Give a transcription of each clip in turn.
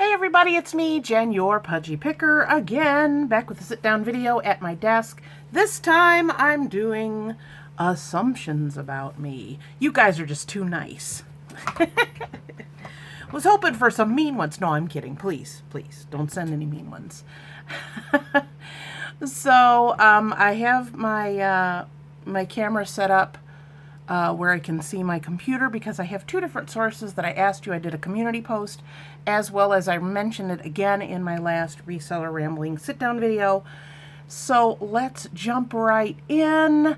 Hey everybody, it's me, Jen, your Pudgy Picker, again, back with a sit-down video at my desk. This time I'm doing assumptions about me. You guys are just too nice. Was hoping for some mean ones. No, I'm kidding. Please, don't send any mean ones. So, I have my, my camera set up where I can see my computer because I have two different sources that I asked you. I did a community post as well as I mentioned it again in my last reseller rambling sit down video. So let's jump right in.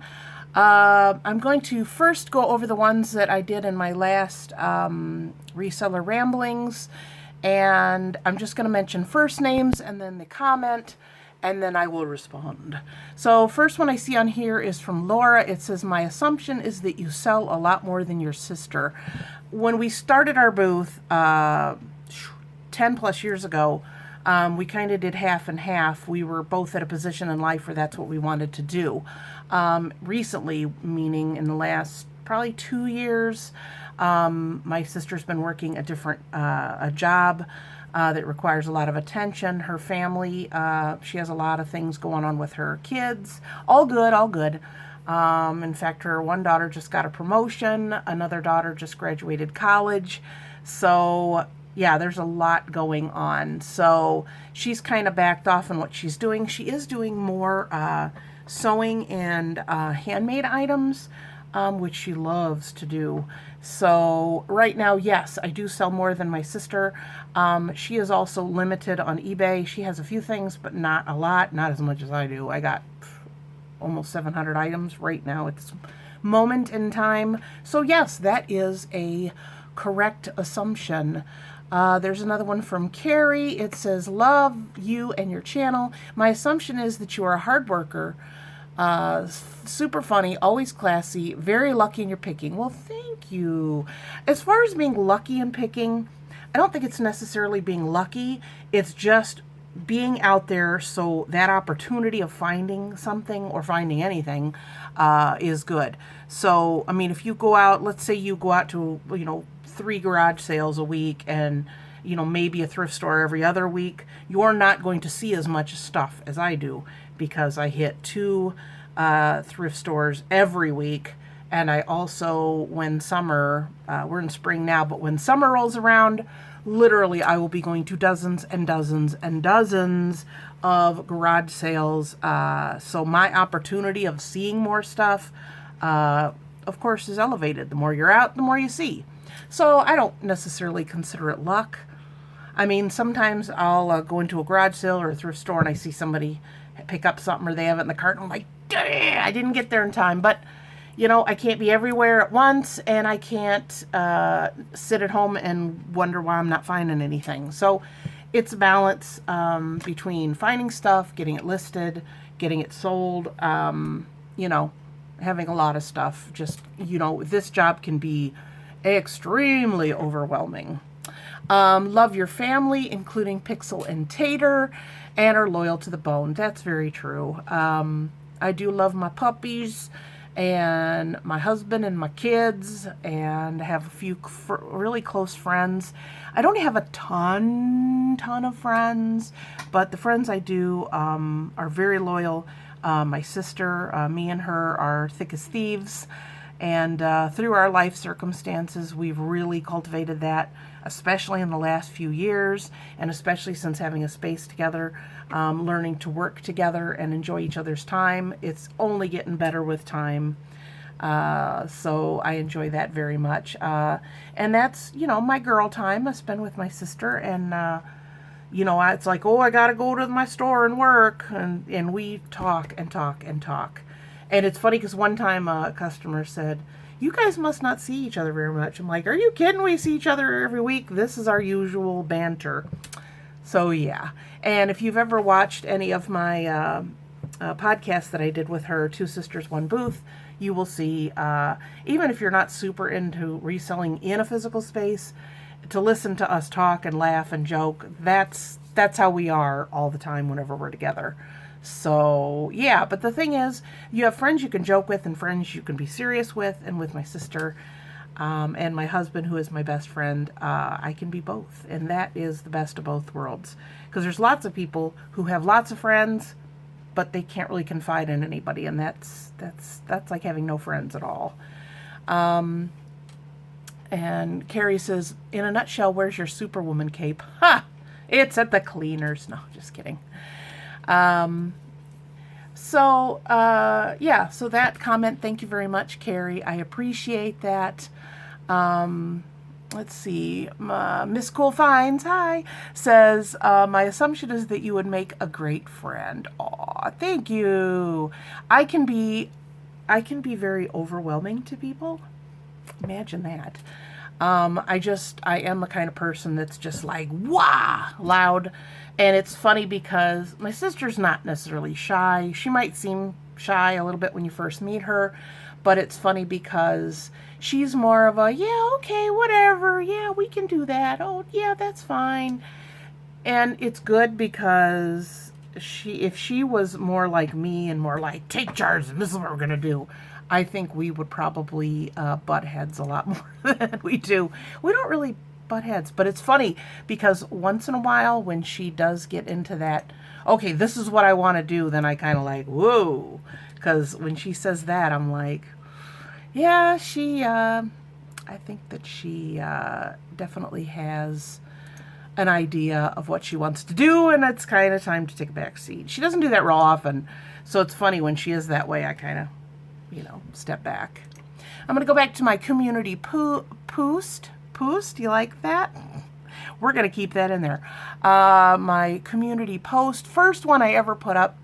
I'm going to first go over the ones that I did in my last reseller ramblings, and I'm just going to mention first names and then the comment, and then I will respond. So first one I see on here is from Laura. It says, my assumption is that you sell a lot more than your sister. When we started our booth 10 plus years ago, we kind of did half and half. We were both at a position in life where that's what we wanted to do. Recently, meaning in the last probably 2 years, my sister's been working a different a job that requires a lot of attention. Her family, she has a lot of things going on with her kids. All good, all good. In fact, her one daughter just got a promotion. Another daughter just graduated college. So yeah, there's a lot going on. So she's kind of backed off on what she's doing. She is doing more sewing and handmade items, which she loves to do. So right now, yes, I do sell more than my sister. She is also limited on eBay. She has a few things, but not a lot, not as much as I do. I got almost 700 items right now at this moment in time. So yes, that is a correct assumption. There's another one from Carrie. It says, love you and your channel. My assumption is that you are a hard worker, super funny, always classy, very lucky in your picking. Well, thank you. As far as being lucky in picking, I don't think it's necessarily being lucky. It's just being out there, so that opportunity of finding something or finding anything is good. So, I mean, if you go out, let's say you go out to, 3 garage sales a week and, maybe a thrift store every other week, you're not going to see as much stuff as I do because I hit 2 thrift stores every week. And I also, when summer, we're in spring now, but when summer rolls around, literally I will be going to dozens and dozens and dozens of garage sales. So my opportunity of seeing more stuff, of course, is elevated. The more you're out, the more you see. So I don't necessarily consider it luck. I mean, sometimes I'll go into a garage sale or a thrift store and I see somebody pick up something or they have it in the cart and I'm like, dang, I didn't get there in time. But, I can't be everywhere at once and I can't sit at home and wonder why I'm not finding anything. So it's a balance between finding stuff, getting it listed, getting it sold, having a lot of stuff. Just, this job can be extremely overwhelming. Love your family, including Pixel and Tater, and are loyal to the bone. That's very true. I do love my puppies and my husband and my kids, and have a few really close friends. I don't have a ton of friends, but the friends I do are very loyal. My sister, me and her are thick as thieves. And through our life circumstances, we've really cultivated that, especially in the last few years, and especially since having a space together, learning to work together and enjoy each other's time. It's only getting better with time. So I enjoy that very much. And that's, my girl time I spend with my sister. And, it's like, oh, I got to go to my store and work. And we talk and talk and talk. And it's funny because one time a customer said, you guys must not see each other very much. I'm like, are you kidding? We see each other every week. This is our usual banter. So, yeah. And if you've ever watched any of my podcasts that I did with her, Two Sisters, One Booth, you will see, even if you're not super into reselling in a physical space, to listen to us talk and laugh and joke, that's how we are all the time whenever we're together. So, yeah, but the thing is, you have friends you can joke with and friends you can be serious with. And with my sister, and my husband, who is my best friend, I can be both. And that is the best of both worlds. Because there's lots of people who have lots of friends, but they can't really confide in anybody. And that's like having no friends at all. And Carrie says, in a nutshell, where's your Superwoman cape? Ha! It's at the cleaners. No, just kidding. So that comment, thank you very much, Carrie. I appreciate that. Let's see. Miss Cool Finds, hi, says, my assumption is that you would make a great friend. Aw, thank you. I can be very overwhelming to people. Imagine that. I am the kind of person that's just like, wah, loud. And it's funny because my sister's not necessarily shy. She might seem shy a little bit when you first meet her, but it's funny because she's more of a, yeah, okay, whatever. Yeah, we can do that. Oh, yeah, that's fine. And it's good because if she was more like me and more like, take charge and this is what we're going to do, I think we would probably butt heads a lot more than we do. We don't really butt heads, but it's funny because once in a while when she does get into that, okay, this is what I want to do, then I kind of like, whoa, because when she says that, I'm like, yeah, I think that she definitely has an idea of what she wants to do, and it's kind of time to take a back seat. She doesn't do that real often, so it's funny when she is that way, I kind of, step back. I'm going to go back to my community post. Do you like that? We're going to keep that in there. My community post, first one I ever put up,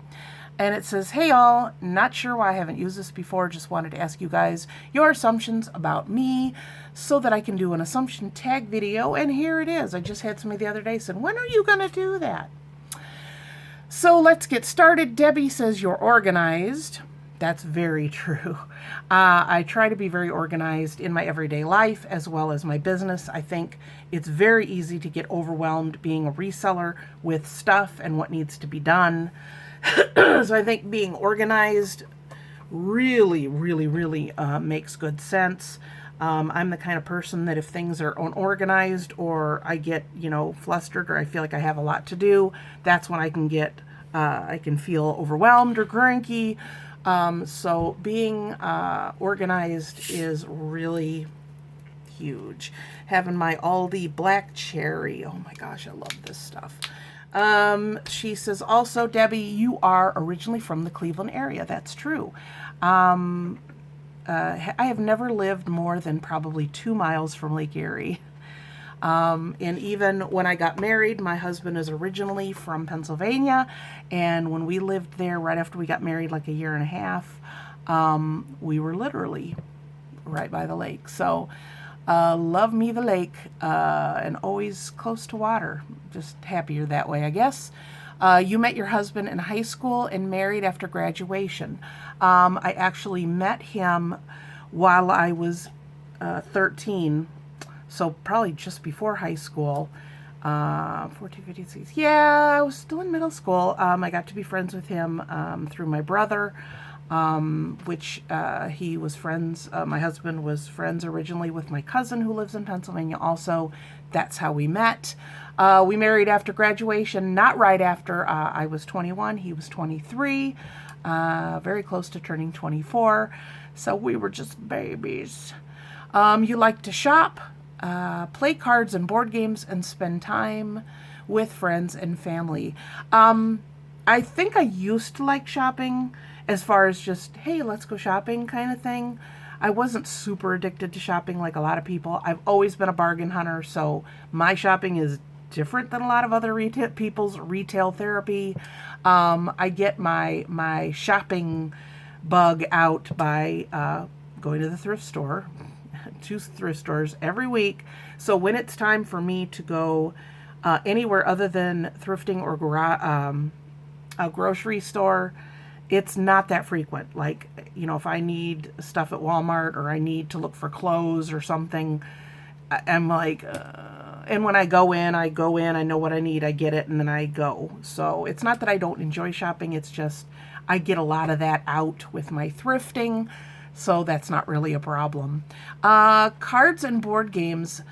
and it says, hey all, not sure why I haven't used this before, just wanted to ask you guys your assumptions about me so that I can do an assumption tag video, and here it is. I just had somebody the other day said, when are you going to do that? So let's get started. Debbie says you're organized. That's very true. I try to be very organized in my everyday life as well as my business. I think it's very easy to get overwhelmed being a reseller with stuff and what needs to be done. So I think being organized really, really, really makes good sense. I'm the kind of person that if things are unorganized or I get, flustered or I feel like I have a lot to do, that's when I can feel overwhelmed or cranky. So being organized is really huge. Having my Aldi black cherry. Oh my gosh, I love this stuff. She says also, Debbie, you are originally from the Cleveland area. That's true. I have never lived more than probably 2 miles from Lake Erie. And even when I got married, my husband is originally from Pennsylvania. And when we lived there right after we got married, like a year and a half, we were literally right by the lake. So love me the lake and always close to water. Just happier that way, I guess. You met your husband in high school and married after graduation. I actually met him while I was 13. So probably just before high school, 14, 15, 16. Yeah, I was still in middle school. I got to be friends with him through my brother, which he was friends. My husband was friends originally with my cousin who lives in Pennsylvania also. That's how we met. We married after graduation, not right after I was 21. He was 23, very close to turning 24. So we were just babies. You like to shop? Play cards and board games and spend time with friends and family. I think I used to like shopping as far as just, hey, let's go shopping kind of thing. I wasn't super addicted to shopping like a lot of people. I've always been a bargain hunter, so my shopping is different than a lot of other people's retail therapy. I get my shopping bug out by going to the thrift store. 2 thrift stores every week. So when it's time for me to go anywhere other than thrifting or a grocery store, it's not that frequent. Like, if I need stuff at Walmart or I need to look for clothes or something, I'm like, and when I go in, I know what I need, I get it, and then I go. So it's not that I don't enjoy shopping, it's just I get a lot of that out with my thrifting. So that's not really a problem. Cards and board games,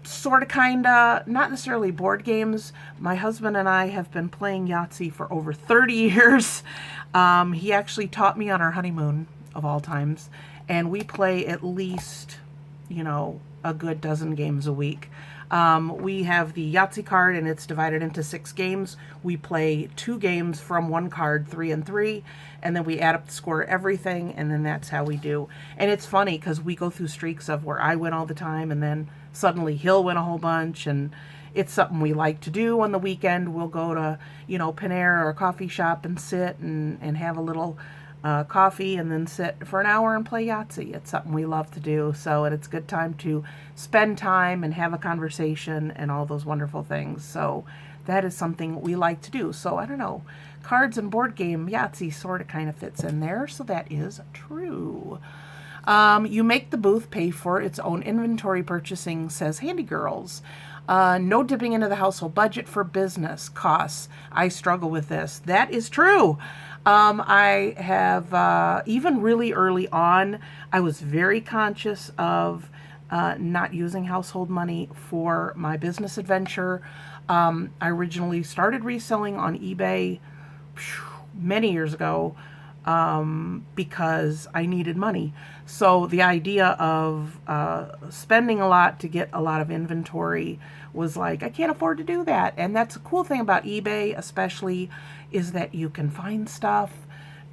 sort of, kind of, not necessarily board games. My husband and I have been playing Yahtzee for over 30 years. He actually taught me on our honeymoon, of all times. And we play at least, a good dozen games a week. We have the Yahtzee card, and it's divided into 6 games. We play 2 games from one card, 3 and 3, and then we add up the score of everything, and then that's how we do. And it's funny because we go through streaks of where I win all the time, and then suddenly he'll win a whole bunch, and it's something we like to do on the weekend. We'll go to, Panera or a coffee shop and sit and have a little coffee and then sit for an hour and play Yahtzee. It's something we love to do. So, and it's a good time to spend time and have a conversation and all those wonderful things. So that is something we like to do. So I don't know, cards and board game Yahtzee sort of kind of fits in there. So that is true. You make the booth pay for its own inventory purchasing, says Handy Girls. No dipping into the household budget for business costs. I struggle with this. That is true. I have, even really early on, I was very conscious of not using household money for my business adventure. I originally started reselling on eBay many years ago because I needed money. So the idea of spending a lot to get a lot of inventory was like, I can't afford to do that. And that's a cool thing about eBay, especially, is that you can find stuff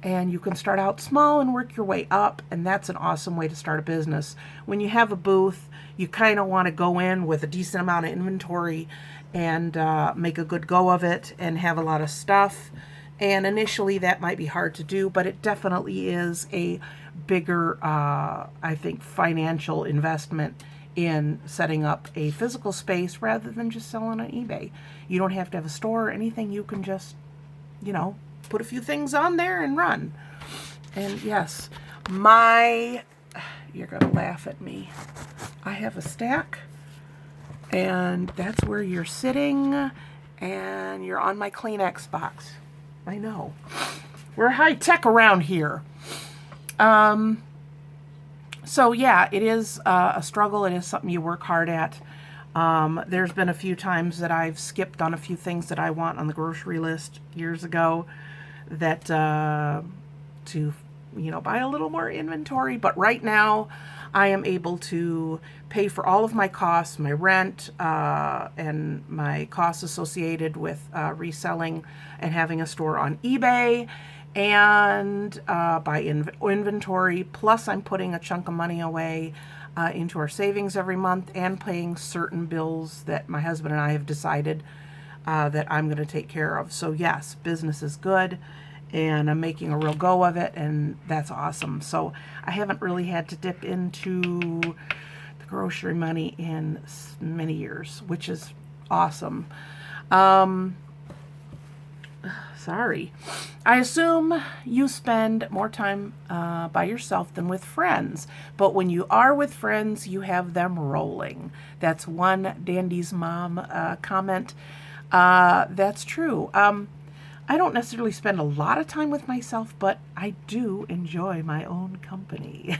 and you can start out small and work your way up. And that's an awesome way to start a business. When you have a booth, you kind of want to go in with a decent amount of inventory and make a good go of it and have a lot of stuff. And initially that might be hard to do, but it definitely is a bigger, I think, financial investment in setting up a physical space rather than just selling on eBay. You don't have to have a store or anything. You can just, put a few things on there and run. And yes, you're going to laugh at me. I have a stack, and that's where you're sitting, and you're on my Kleenex box. I know. We're high tech around here. So yeah, it is a struggle. It is something you work hard at. There's been a few times that I've skipped on a few things that I want on the grocery list years ago that to buy a little more inventory. But right now I am able to pay for all of my costs, my rent, and my costs associated with reselling and having a store on eBay, and buy inventory. Plus I'm putting a chunk of money away into our savings every month and paying certain bills that my husband and I have decided that I'm going to take care of. So yes, business is good, and I'm making a real go of it, and that's awesome. So I haven't really had to dip into the grocery money in many years, which is awesome. Sorry. I assume you spend more time by yourself than with friends, but when you are with friends, you have them rolling. That's one Dandy's mom comment. That's true. I don't necessarily spend a lot of time with myself, but I do enjoy my own company.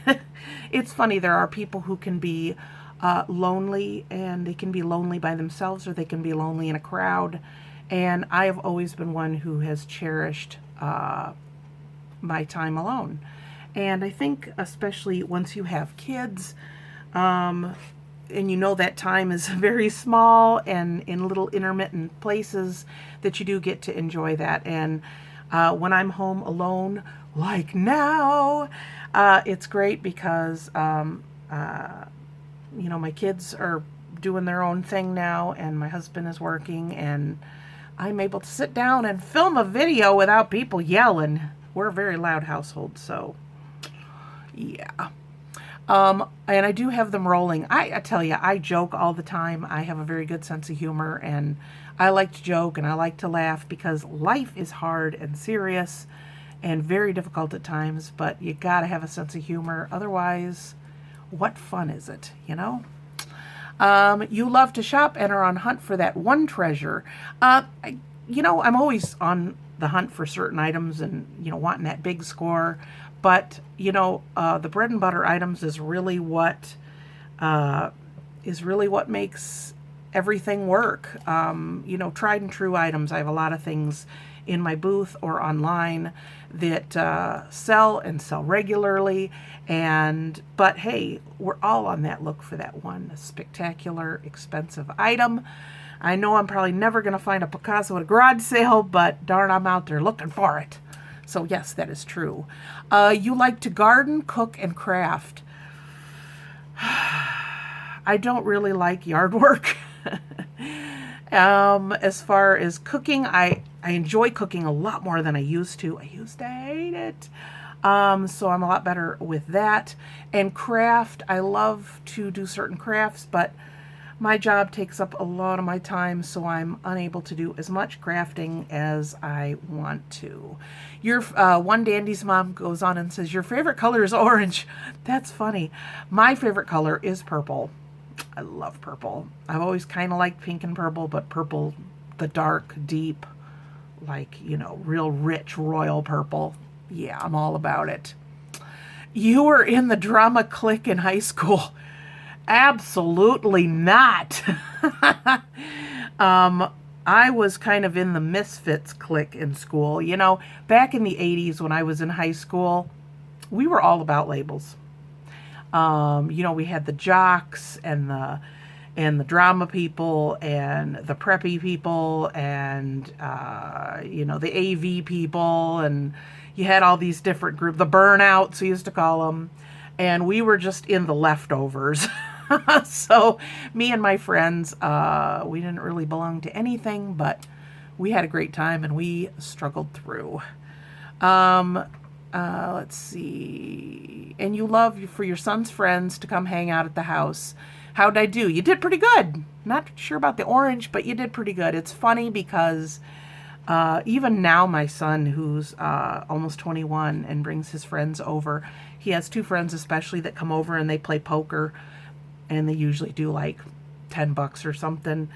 It's funny, there are people who can be lonely, and they can be lonely by themselves, or they can be lonely in a crowd. And I have always been one who has cherished my time alone. And I think especially once you have kids, and that time is very small and in little intermittent places, that you do get to enjoy that. And when I'm home alone, like now, it's great because, my kids are doing their own thing now, and my husband is working, and I'm able to sit down and film a video without people yelling. We're a very loud household, so yeah. And I do have them rolling. I tell you, I joke all the time. I have a very good sense of humor, and I like to joke and I like to laugh because life is hard and serious and very difficult at times, but you gotta have a sense of humor. Otherwise, what fun is it, You love to shop and are on hunt for that one treasure. I'm always on the hunt for certain items and, wanting that big score. But, you know, the bread and butter items is really what makes everything work. You know, tried and true items. I have a lot of things in my booth or online that sell and sell regularly. But hey, we're all on that look for that one spectacular, expensive item. I know I'm probably never going to find a Picasso at a garage sale, but darn, I'm out there looking for it. So yes, that is true. You like to garden, cook, and craft. I don't really like yard work. As far as cooking, I enjoy cooking a lot more than I used to. I used to hate it. So I'm a lot better with that. And craft, I love to do certain crafts, but my job takes up a lot of my time, so I'm unable to do as much crafting as I want to. Your one dandy's mom goes on and says, your favorite color is orange. That's funny. My favorite color is purple. I love purple. I've always kind of liked pink and purple, but purple, the dark, deep, like, you know, real rich royal purple. Yeah, I'm all about it. You were in the drama clique in high school. Absolutely not. I was kind of in the misfits clique in school. You know, back in the 80s when I was in high school, we were all about labels. You know, we had the jocks and the drama people and the preppy people and, you know, the AV people, and you had all these different groups, the burnouts, we used to call them, and we were just in the leftovers. So me and my friends, we didn't really belong to anything, but we had a great time and we struggled through. Let's see. And you love for your son's friends to come hang out at the house. How'd I do? You did pretty good. Not sure about the orange, but you did pretty good. It's funny because even now my son, who's almost 21 and brings his friends over, he has two friends especially that come over and they play poker, and they usually do like $10 or something.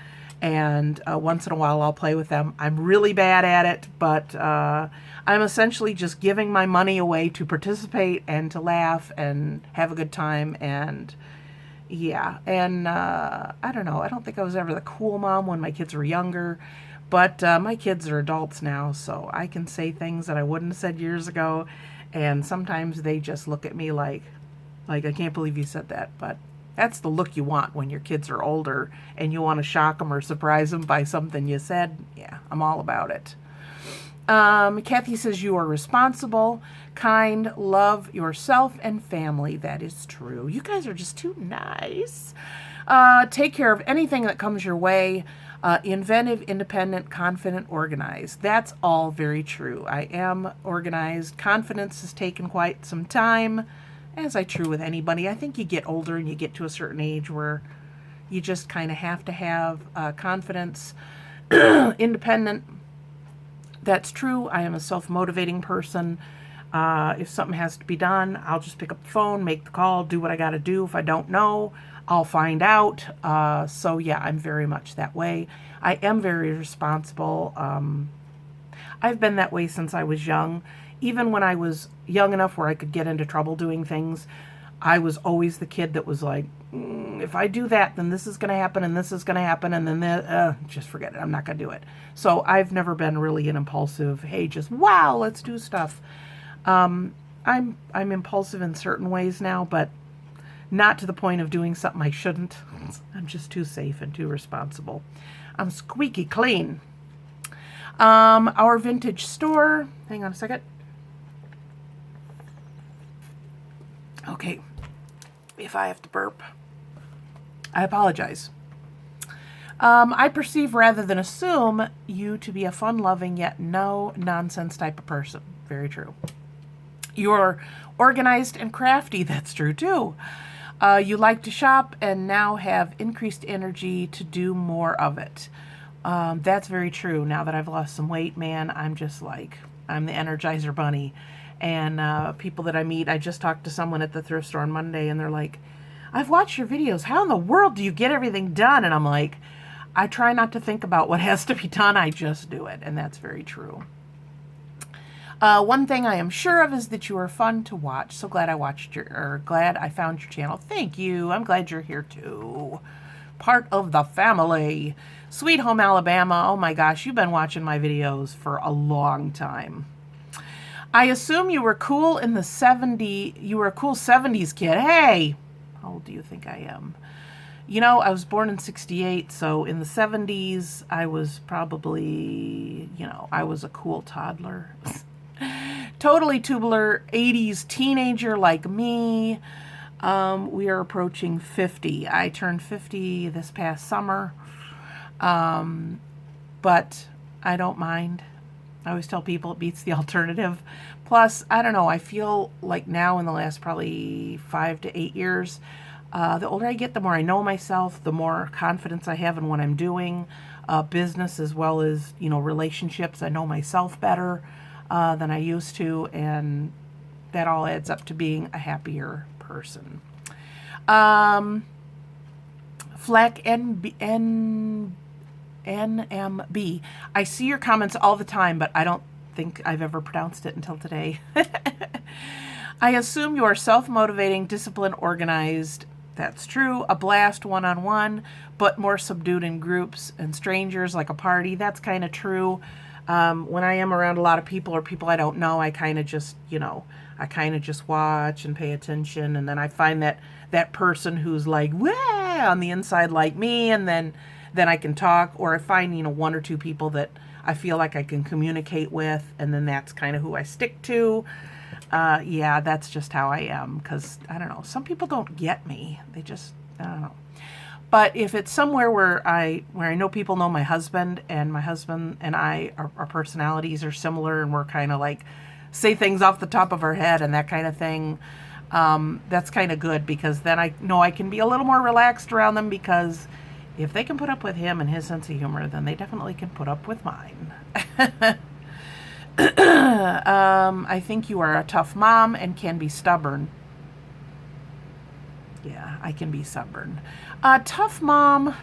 And once in a while I'll play with them. I'm really bad at it, but I'm essentially just giving my money away to participate and to laugh and have a good time. And yeah, and I don't know. I don't think I was ever the cool mom when my kids were younger, but my kids are adults now, so I can say things that I wouldn't have said years ago. And sometimes they just look at me like I can't believe you said that, but that's the look you want when your kids are older and you want to shock them or surprise them by something you said. Yeah, I'm all about it. Kathy says you are responsible, kind, love yourself and family. That is true. You guys are just too nice. Take care of anything that comes your way. Inventive, independent, confident, organized. That's all very true. I am organized. Confidence has taken quite some time, as I true with anybody. I think you get older and you get to a certain age where you just kind of have to have confidence. Independent, that's true. I am a self-motivating person. If something has to be done, I'll just pick up the phone, make the call, do what I got to do. If I don't know, I'll find out. So yeah, I'm very much that way. I am very responsible. I've been that way since I was young. Even when I was young enough where I could get into trouble doing things, I was always the kid that was like, if I do that, then this is going to happen, and this is going to happen, and then just forget it. I'm not going to do it. So I've never been really an impulsive, hey, just, wow, let's do stuff. I'm impulsive in certain ways now, but not to the point of doing something I shouldn't. I'm just too safe and too responsible. I'm squeaky clean. Our vintage store. Hang on a second. Okay. If I have to burp, I apologize. I perceive rather than assume you to be a fun-loving yet no-nonsense type of person. Very true. You're organized and crafty. That's true, too. You like to shop and now have increased energy to do more of it. That's very true. Now that I've lost some weight, man, I'm just like, I'm the Energizer Bunny. And people that I meet, I just talked to someone at the thrift store on Monday, and they're like, I've watched your videos. How in the world do you get everything done? And I'm like, I try not to think about what has to be done. I just do it. And that's very true. One thing I am sure of is that you are fun to watch. So glad glad I found your channel. Thank you. I'm glad you're here too. Part of the family. Sweet Home Alabama. Oh my gosh, you've been watching my videos for a long time. I assume you were cool in the 70s. You were a cool 70s kid. Hey, how old do you think I am? You know, I was born in 68, so in the 70s, I was probably, I was a cool toddler. Totally tubular, 80s teenager like me. We are approaching 50. I turned 50 this past summer, but I don't mind. I always tell people it beats the alternative. Plus, I don't know, I feel like now in the last probably 5 to 8 years, the older I get, the more I know myself, the more confidence I have in what I'm doing, business as well as, relationships. I know myself better than I used to, and that all adds up to being a happier person. Flack NMB. I see your comments all the time, but I don't think I've ever pronounced it until today. I assume you are self-motivating, disciplined, organized. That's true. A blast one-on-one, but more subdued in groups and strangers like a party. That's kind of true. When I am around a lot of people or people I don't know, I kind of just, watch and pay attention. And then I find that person who's like, wah, on the inside like me, and then I can talk, or I find, one or two people that I feel like I can communicate with, and then that's kind of who I stick to. Yeah, that's just how I am, because, I don't know, some people don't get me. They just, I don't know. But if it's somewhere where I know people know my husband and I, our personalities are similar, and we're kind of like, say things off the top of our head and that kind of thing, that's kind of good, because then I know I can be a little more relaxed around them, because if they can put up with him and his sense of humor, then they definitely can put up with mine. I think you are a tough mom and can be stubborn. Yeah, I can be stubborn. Tough mom.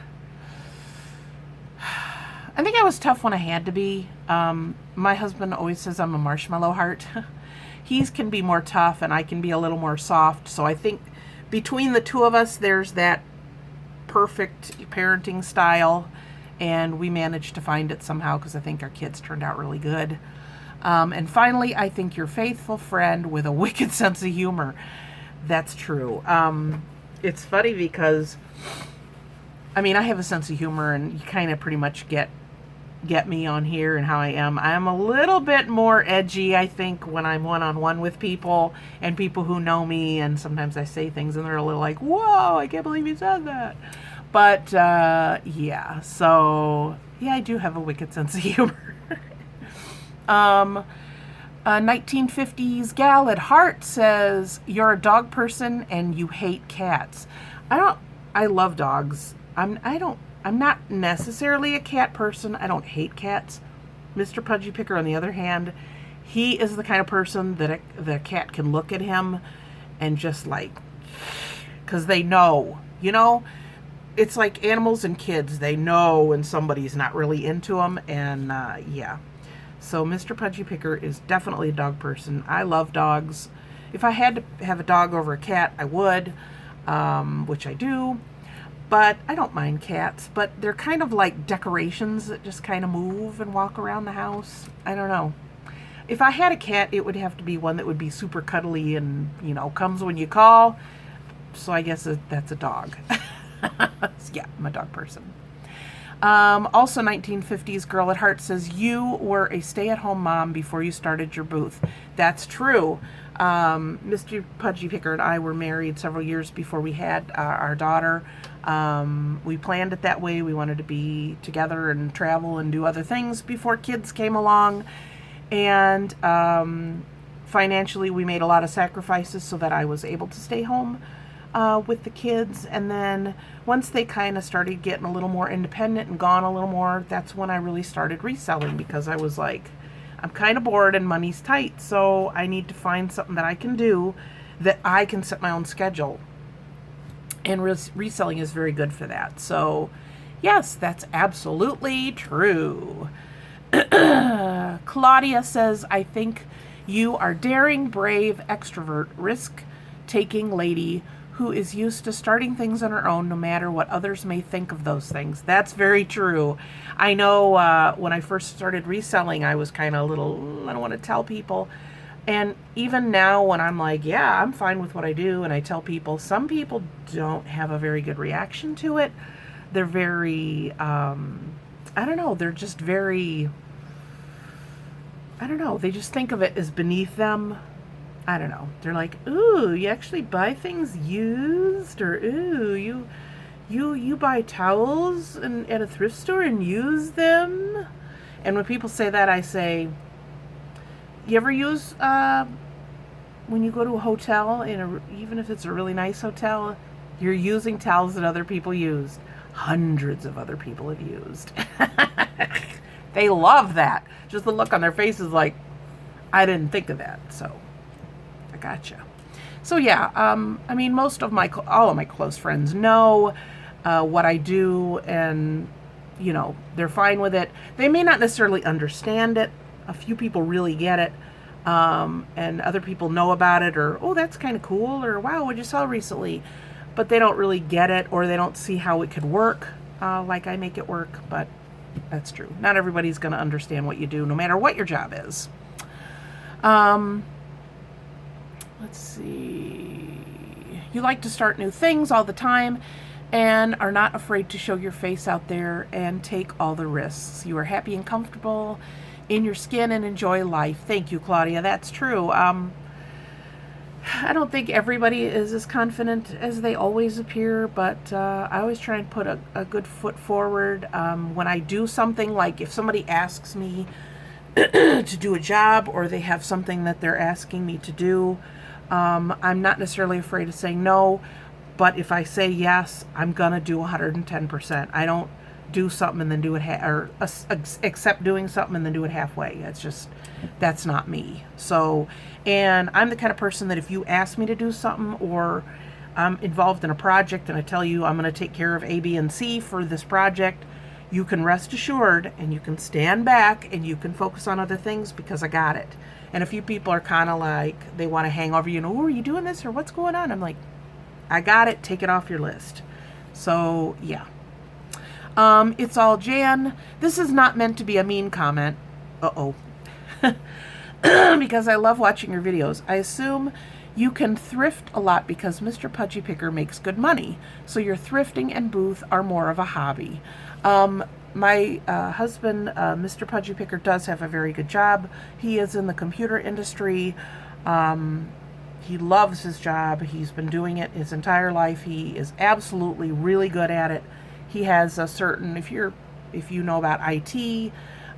I think I was tough when I had to be. My husband always says I'm a marshmallow heart. He can be more tough and I can be a little more soft. So I think between the two of us, there's that perfect parenting style, and we managed to find it somehow, because I think our kids turned out really good. And finally, I think you're a faithful friend with a wicked sense of humor. That's true. It's funny because, I have a sense of humor, and you kind of pretty much get me on here and how I am. I'm a little bit more edgy, I think, when I'm one-on-one with people and people who know me, and sometimes I say things and they're a little like, whoa, I can't believe you said that. But, yeah, so, yeah, I do have a wicked sense of humor. 1950s gal at heart says, you're a dog person and you hate cats. I love dogs. I'm not necessarily a cat person. I don't hate cats. Mr. Pudgy Picker, on the other hand, he is the kind of person that the cat can look at him and just like, because they know, it's like animals and kids. They know when somebody's not really into them, and yeah. So Mr. Pudgy Picker is definitely a dog person. I love dogs. If I had to have a dog over a cat, I would, which I do. But I don't mind cats, but they're kind of like decorations that just kind of move and walk around the house. I don't know. If I had a cat, it would have to be one that would be super cuddly and, comes when you call. So I guess that's a dog. Yeah, I'm a dog person. Also 1950s girl at heart says, you were a stay-at-home mom before you started your booth. That's true. Mr. Pudgy Picker and I were married several years before we had our daughter. We planned it that way. We wanted to be together and travel and do other things before kids came along. And financially, we made a lot of sacrifices so that I was able to stay home with the kids. And then once they kind of started getting a little more independent and gone a little more, that's when I really started reselling, because I was like, I'm kind of bored and money's tight, so I need to find something that I can do that I can set my own schedule. And reselling is very good for that. So yes, that's absolutely true. Claudia says, I think You are daring, brave, extrovert, risk-taking lady who is used to starting things on her own no matter what others may think of those things. That's very true. I know when I first started reselling, I was kind of a little, I don't want to tell people. And even now when I'm like, yeah, I'm fine with what I do, and I tell people, some people don't have a very good reaction to it. They're very, I don't know, they're just very, I don't know, they just think of it as beneath them. I don't know. They're like, ooh, you actually buy things used? Or, ooh, you buy towels at a thrift store and use them? And when people say that, I say, you ever use, when you go to a hotel, even if it's a really nice hotel, you're using towels that other people used. Hundreds of other people have used. They love that. Just the look on their faces like, I didn't think of that. So, I gotcha. So yeah, I mean, all of my close friends know what I do, and, you know, they're fine with it. They may not necessarily understand it. A few people really get it, and other people know about it, or, oh, that's kind of cool, or, wow, what'd you sell recently? But they don't really get it, or they don't see how it could work like I make it work. But that's true. Not everybody's going to understand what you do, no matter what your job is. Let's see. You like to start new things all the time and are not afraid to show your face out there and take all the risks. You are happy and comfortable in your skin and enjoy life. Thank you, Claudia. That's true. I don't think everybody is as confident as they always appear, but I always try and put a good foot forward. When I do something, like if somebody asks me to do a job, or they have something that they're asking me to do, I'm not necessarily afraid of saying no, but if I say yes, I'm gonna do 110%. I don't do something and then do it accept doing something and then do it halfway. That's not me. So, and I'm the kind of person that if you ask me to do something, or I'm involved in a project and I tell you I'm going to take care of A, B, and C for this project, you can rest assured and you can stand back and you can focus on other things, because I got it. And a few people are kind of like, they want to hang over you, oh, are you doing this, or what's going on? I'm like, I got it, take it off your list. So, yeah. It's all Jan. This is not meant to be a mean comment. Uh-oh. Because I love watching your videos. I assume you can thrift a lot because Mr. Pudgy Picker makes good money. So your thrifting and booth are more of a hobby. My husband, Mr. Pudgy Picker, does have a very good job. He is in the computer industry. He loves his job. He's been doing it his entire life. He is absolutely really good at it. He has a certain, if you know about IT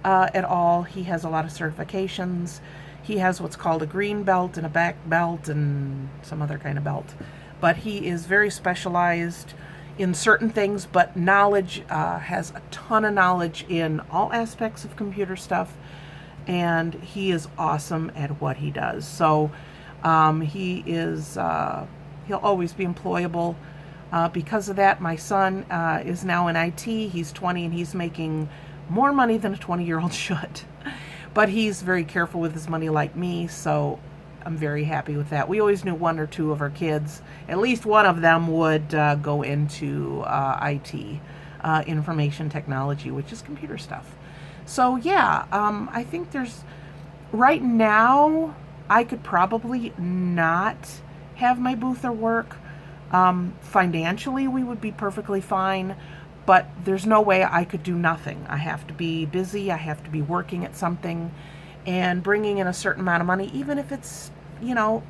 at all, he has a lot of certifications. He has what's called a green belt and a black belt and some other kind of belt. But he is very specialized in certain things, but has a ton of knowledge in all aspects of computer stuff, and he is awesome at what he does. So he'll always be employable. Because of that, my son is now in IT. He's 20 and he's making more money than a 20-year-old should. But he's very careful with his money like me, so I'm very happy with that. We always knew one or two of our kids, at least one of them would go into IT, information technology, which is computer stuff. So yeah, I think right now, I could probably not have my booth or work. Financially, we would be perfectly fine, but there's no way I could do nothing. I have to be busy. I have to be working at something and bringing in a certain amount of money, even if it's, not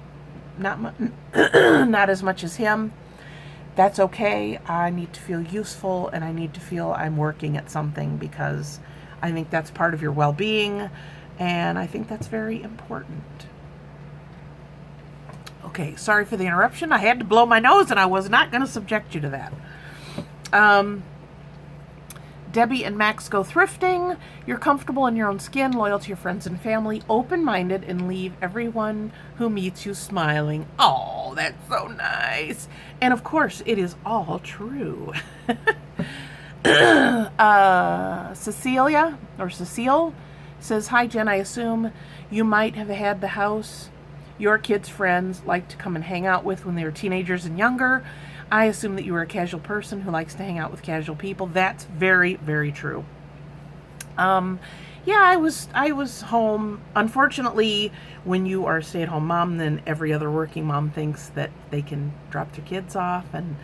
as much as him. That's okay. I need to feel useful, and I need to feel I'm working at something, because I think that's part of your well-being, and I think that's very important. Okay, sorry for the interruption. I had to blow my nose, and I was not going to subject you to that. Debbie and Max go thrifting. You're comfortable in your own skin, loyal to your friends and family, open-minded, and leave everyone who meets you smiling. Oh, that's so nice. And of course, it is all true. Cecile Says, hi, Jen, I assume you might have had the house your kids' friends like to come and hang out with when they were teenagers and younger. I assume that you were a casual person who likes to hang out with casual people. That's very, very true. Yeah, I was home. Unfortunately, when you are a stay-at-home mom, then every other working mom thinks that they can drop their kids off, and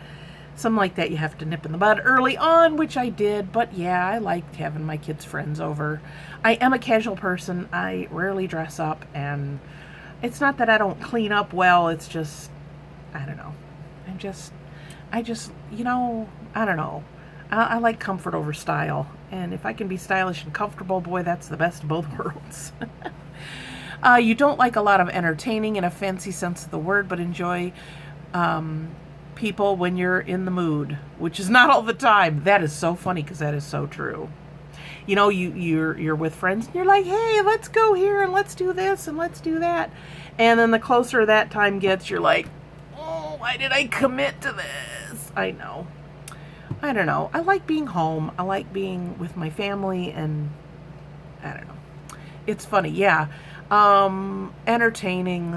something like that you have to nip in the bud early on, which I did. But yeah, I liked having my kids' friends over. I am a casual person. I rarely dress up, and it's not that I don't clean up well. It's just, I don't know. I just, I don't know. I like comfort over style. And if I can be stylish and comfortable, boy, that's the best of both worlds. You don't like a lot of entertaining in a fancy sense of the word, but enjoy people when you're in the mood, which is not all the time. That is so funny because that is so true. You're with friends and you're like, hey, let's go here and let's do this and let's do that. And then the closer that time gets, you're like, oh, why did I commit to this? I know. I don't know. I like being home. I like being with my family, and I don't know. It's funny, yeah. Entertaining.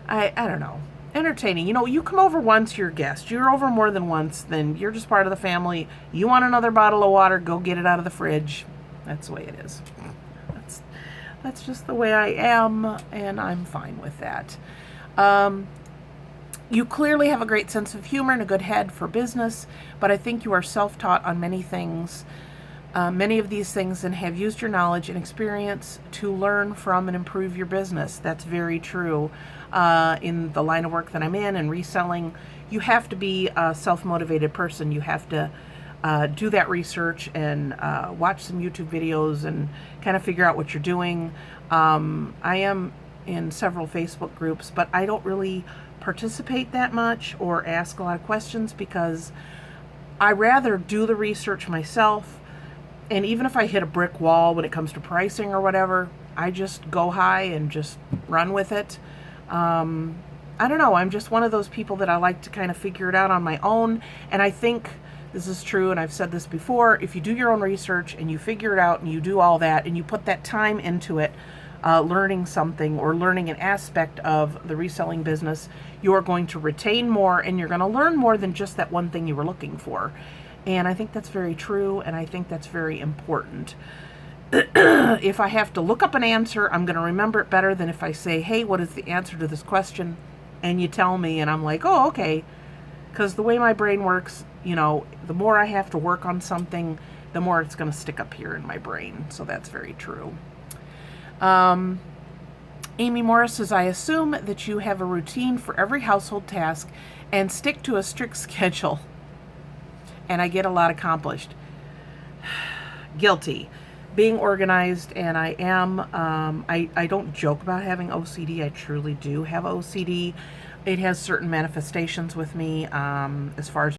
I don't know. Entertaining. You come over once, you're a guest. You're over more than once, then you're just part of the family. You want another bottle of water, go get it out of the fridge. That's the way it is. That's just the way I am, and I'm fine with that. You clearly have a great sense of humor and a good head for business, but I think you are self-taught on many things, many of these things, and have used your knowledge and experience to learn from and improve your business. That's very true. In the line of work that I'm in and reselling, you have to be a self-motivated person. You have to do that research and watch some YouTube videos and kind of figure out what you're doing. I am in several Facebook groups, but I don't really participate that much or ask a lot of questions because I rather do the research myself. And even if I hit a brick wall when it comes to pricing or whatever, I just go high and just run with it. I don't know. I'm just one of those people that I like to kind of figure it out on my own. And I think this is true, and I've said this before, if you do your own research and you figure it out and you do all that and you put that time into it, learning something or learning an aspect of the reselling business, you're going to retain more and you're going to learn more than just that one thing you were looking for. And I think that's very true, and I think that's very important. If I have to look up an answer, I'm going to remember it better than if I say, hey, what is the answer to this question? And you tell me, and I'm like, oh, okay. Because the way my brain works, the more I have to work on something, the more it's going to stick up here in my brain. So that's very true. Amy Morris says, I assume that you have a routine for every household task and stick to a strict schedule. And I get a lot accomplished. Guilty. Being organized, and I am. I don't joke about having OCD. I truly do have OCD. It has certain manifestations with me as far as